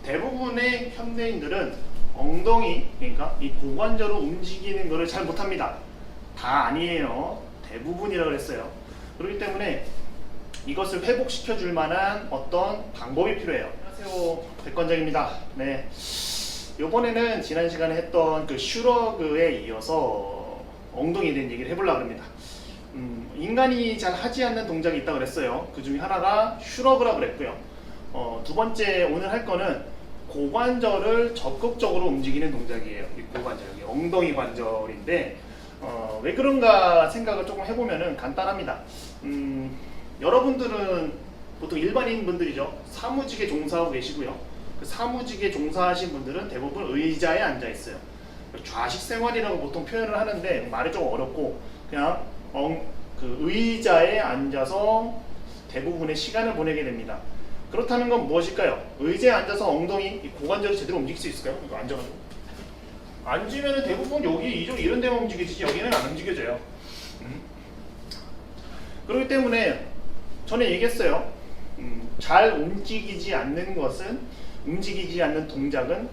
대부분의 현대인들은 엉덩이, 그러니까 이 고관절을 움직이는 것을 잘 못합니다. 다 아니에요. 대부분이라고 그랬어요. 그렇기 때문에 이것을 회복시켜 줄 만한 어떤 방법이 필요해요. 안녕하세요, 백관장입니다. 네, 이번에는 지난 시간에 했던 그 슈러그에 이어서 엉덩이에 대한 얘기를 해보려고 합니다. 인간이 잘 하지 않는 동작이 있다고 그랬어요. 그 중에 하나가 슈러그라고 그랬고요. 두 번째 오늘 할 거는 고관절을 적극적으로 움직이는 동작이에요. 이 고관절, 여기 엉덩이 관절인데 왜 그런가 생각을 조금 해보면은 간단합니다. 여러분들은 보통 일반인 분들이죠. 사무직에 종사하고 계시고요. 그 사무직에 종사하신 분들은 대부분 의자에 앉아 있어요. 좌식 생활이라고 보통 표현을 하는데 말이 좀 어렵고 그냥 그 의자에 앉아서 대부분의 시간을 보내게 됩니다. 그렇다는 건 무엇일까요? 의자에 앉아서 엉덩이, 고관절을 제대로 움직일 수 있을까요? 이거 앉아가지고 앉으면 대부분 여기 이쪽 이런 데만 움직여지지 여기는 안 움직여져요. 그렇기 때문에 전에 얘기했어요. 잘 움직이지 않는 것은, 움직이지 않는 동작은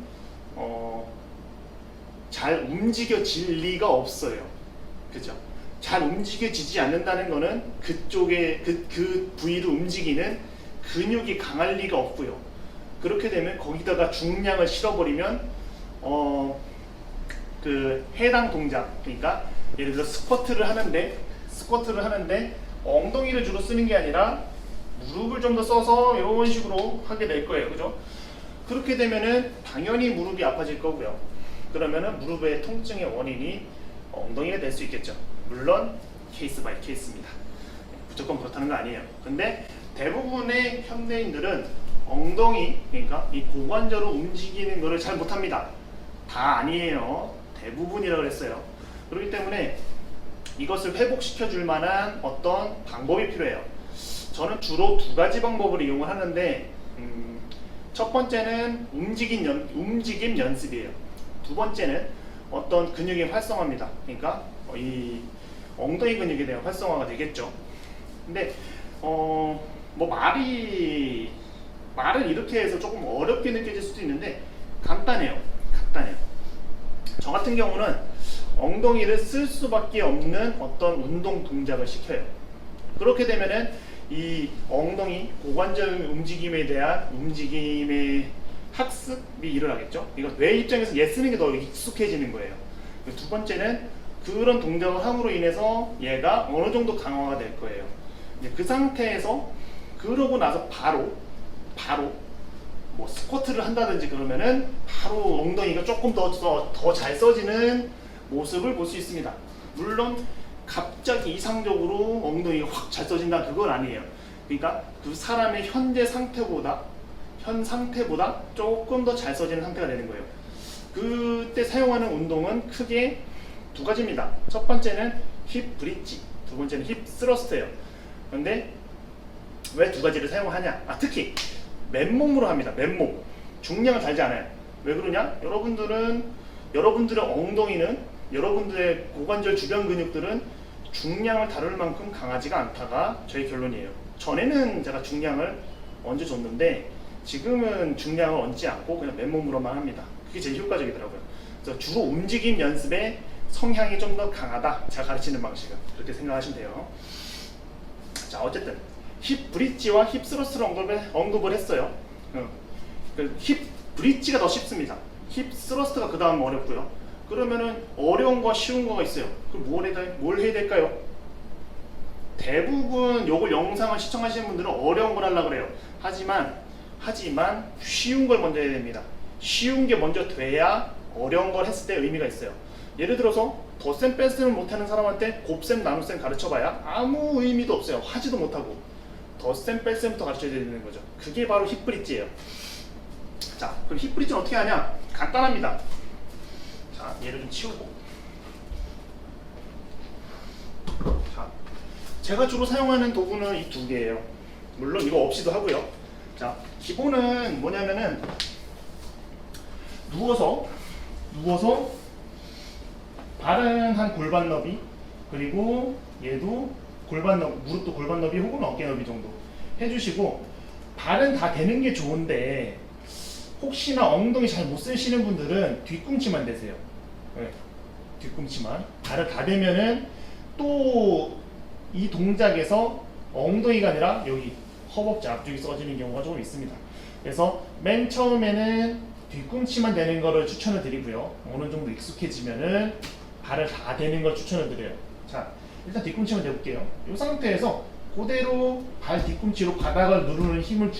잘 움직여질 리가 없어요. 그죠? 잘 움직여지지 않는다는 거는 그쪽에 그 부위를 움직이는 근육이 강할 리가 없고요. 그렇게 되면 거기다가 중량을 실어버리면 그 해당 동작, 그러니까 예를 들어 스쿼트를 하는데 엉덩이를 주로 쓰는 게 아니라 무릎을 좀 더 써서 이런 식으로 하게 될 거예요. 그죠? 그렇게 되면은 당연히 무릎이 아파질 거고요. 그러면은 무릎의 통증의 원인이 엉덩이가 될 수 있겠죠. 물론 케이스 바이 케이스입니다. 무조건 그렇다는 거 아니에요. 근데 대부분의 현대인들은 엉덩이, 그러니까 이 고관절을 움직이는 것을 잘 못합니다. 다 아니에요. 대부분이라고 그랬어요. 그렇기 때문에 이것을 회복시켜 줄 만한 어떤 방법이 필요해요. 저는 주로 두 가지 방법을 이용을 하는데 첫 번째는 움직임 연습이에요. 두 번째는 어떤 근육의 활성화입니다. 그러니까 이 엉덩이 근육에 대한 활성화가 되겠죠. 근데 뭐 말을 이렇게 해서 조금 어렵게 느껴질 수도 있는데 간단해요. 저 같은 경우는 엉덩이를 쓸 수밖에 없는 어떤 운동 동작을 시켜요. 그렇게 되면은 이 엉덩이 고관절 움직임에 대한 움직임의 학습이 일어나겠죠. 이거 뇌 입장에서 얘 쓰는 게 더 익숙해지는 거예요. 두 번째는 그런 동작을 함으로 인해서 얘가 어느 정도 강화가 될 거예요. 그 상태에서 그러고 나서 바로 뭐 스쿼트를 한다든지 그러면은 바로 엉덩이가 조금 더 잘 써지는 모습을 볼 수 있습니다. 물론 갑자기 이상적으로 엉덩이가 확 잘 써진다 그건 아니에요. 그러니까 그 사람의 현 상태보다 조금 더 잘 써지는 상태가 되는 거예요. 그때 사용하는 운동은 크게 두 가지입니다. 첫 번째는 힙 브릿지, 두 번째는 힙 스러스트예요. 그런데 왜 두 가지를 사용하냐? 특히 맨몸으로 합니다. 맨몸. 중량을 달지 않아요. 왜 그러냐? 여러분들의 엉덩이는, 여러분들의 고관절 주변 근육들은 중량을 다룰 만큼 강하지가 않다가 저의 결론이에요. 전에는 제가 중량을 얹어줬는데 지금은 중량을 얹지 않고 그냥 맨몸으로만 합니다. 그게 제일 효과적이더라고요. 그래서 주로 움직임 연습에 성향이 좀 더 강하다. 제가 가르치는 방식은 그렇게 생각하시면 돼요. 자, 어쨌든 힙 브릿지와 힙 스러스트를 언급을 했어요. 힙 브릿지가 더 쉽습니다. 힙 스러스트가 그 다음 어렵고요. 그러면은 어려운 거 쉬운 거가 있어요. 그럼 뭘 해야 될까요? 대부분 요걸 영상을 시청하시는 분들은 어려운 걸 하려고 그래요. 하지만 쉬운 걸 먼저 해야 됩니다. 쉬운 게 먼저 돼야 어려운 걸 했을 때 의미가 있어요. 예를 들어서 덧셈 뺄셈을 못하는 사람한테 곱셈 나눗셈 가르쳐봐야 아무 의미도 없어요. 하지도 못하고 덧셈 뺄셈부터 가르쳐야 되는 거죠. 그게 바로 힙 브릿지예요. 자, 그럼 힙 브릿지는 어떻게 하냐? 간단합니다. 자, 얘를 좀 치우고. 자, 제가 주로 사용하는 도구는 이 두 개예요. 물론 이거 없이도 하고요. 자, 기본은 뭐냐면은 누워서 발은 한 골반 너비, 그리고 얘도 골반 너비, 무릎도 골반 너비 혹은 어깨 너비 정도 해주시고, 발은 다 되는 게 좋은데 혹시나 엉덩이 잘 못 쓰시는 분들은 뒤꿈치만 대세요. 네. 뒤꿈치만. 발을 다 대면은 또 이 동작에서 엉덩이가 아니라 여기 허벅지 앞쪽이 써지는 경우가 조금 있습니다. 그래서 맨 처음에는 뒤꿈치만 대는 거를 추천을 드리고요. 어느 정도 익숙해지면은 발을 다 대는 걸 추천을 드려요. 자, 일단 뒤꿈치만 대볼게요. 이 상태에서 그대로 발 뒤꿈치로 바닥을 누르는 힘을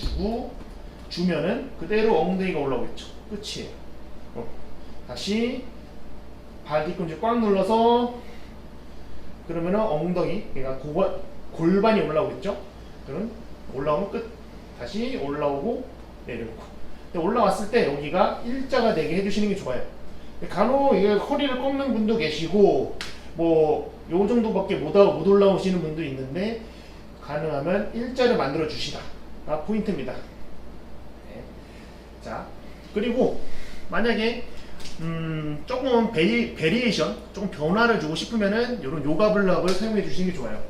주면은 그대로 엉덩이가 올라오겠죠. 끝이에요. 다시 발 뒤꿈치 꽉 눌러서 그러면은 엉덩이, 그러니까 골반이 올라오겠죠. 그럼 올라오면 끝. 다시 올라오고 내려오고. 근데 올라왔을 때 여기가 일자가 되게 해주시는 게 좋아요. 간혹 이게 허리를 꺾는 분도 계시고 뭐 요 정도밖에 못 올라오시는 분도 있는데 가능하면 일자를 만들어 주시라. 포인트입니다. 네. 자, 그리고 만약에 조금 베리에이션, 조금 변화를 주고 싶으면은 이런 요가 블럭을 사용해 주시는 게 좋아요.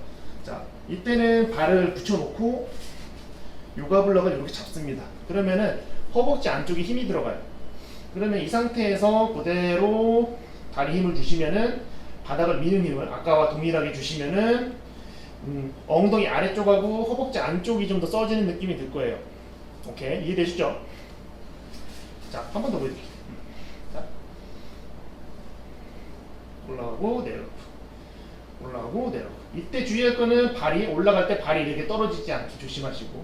자, 이때는 발을 붙여놓고 요가 블럭을 이렇게 잡습니다. 그러면은 허벅지 안쪽에 힘이 들어가요. 그러면 이 상태에서 그대로 다리 힘을 주시면은 바닥을 미는 힘을 아까와 동일하게 주시면은 엉덩이 아래쪽하고 허벅지 안쪽이 좀 더 써지는 느낌이 들 거예요. 오케이, 이해되시죠? 자, 한 번 더 보여드릴게요. 자, 올라가고 내려오고, 올라가고 내려오고. 이때 주의할 거는 발이 올라갈 때 발이 이렇게 떨어지지 않게 조심하시고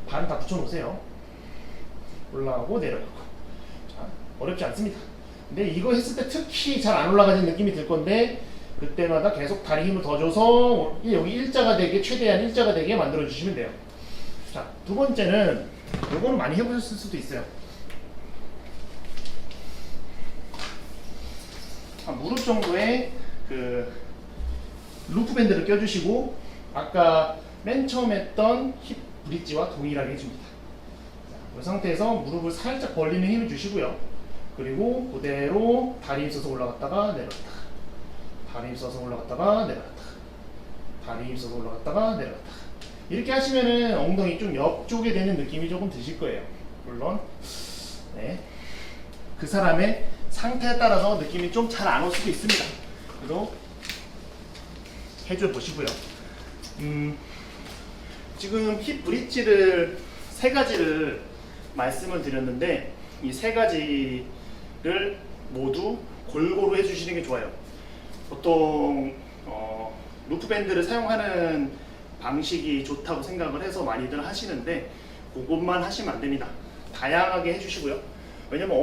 발은 다 붙여놓으세요. 올라가고 내려가고. 자, 어렵지 않습니다. 근데 이거 했을 때 특히 잘 안 올라가는 느낌이 들 건데 그때마다 계속 다리 힘을 더 줘서 여기 일자가 되게, 최대한 일자가 되게 만들어 주시면 돼요. 자, 두 번째는 요거는 많이 해보셨을 수도 있어요. 무릎 정도의 그 루프 밴드를 껴주시고 아까 맨 처음 했던 힙 브릿지와 동일하게 해줍니다. 자, 이 상태에서 무릎을 살짝 벌리는 힘을 주시고요. 그리고 그대로 다리 힘써서 올라갔다가 내려갔다, 다리 힘써서 올라갔다가 내려갔다, 다리 힘써서 올라갔다가 내려갔다. 이렇게 하시면은 엉덩이 좀 옆쪽에 되는 느낌이 조금 드실 거예요. 물론 네, 그 사람의 상태에 따라서 느낌이 좀 잘 안 올 수도 있습니다. 그래도 해줘 보시고요. 지금 힙 브릿지를 세 가지를 말씀을 드렸는데 이 세 가지를 모두 골고루 해주시는 게 좋아요. 보통 루프 밴드를 사용하는 방식이 좋다고 생각을 해서 많이들 하시는데 그것만 하시면 안 됩니다. 다양하게 해주시고요. 왜냐면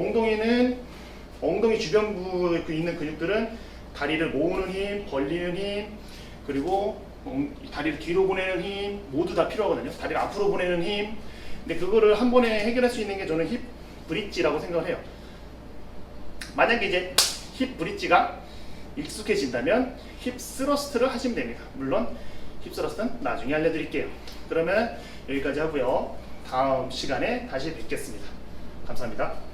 엉덩이 주변부에 있는 근육들은 다리를 모으는 힘, 벌리는 힘, 그리고 다리를 뒤로 보내는 힘 모두 다 필요하거든요. 다리를 앞으로 보내는 힘. 근데 그거를 한 번에 해결할 수 있는 게 저는 힙 브릿지라고 생각을 해요. 만약에 이제 힙 브릿지가 익숙해진다면 힙 스러스트를 하시면 됩니다. 물론 힙 스러스트는 나중에 알려드릴게요. 그러면 여기까지 하고요. 다음 시간에 다시 뵙겠습니다. 감사합니다.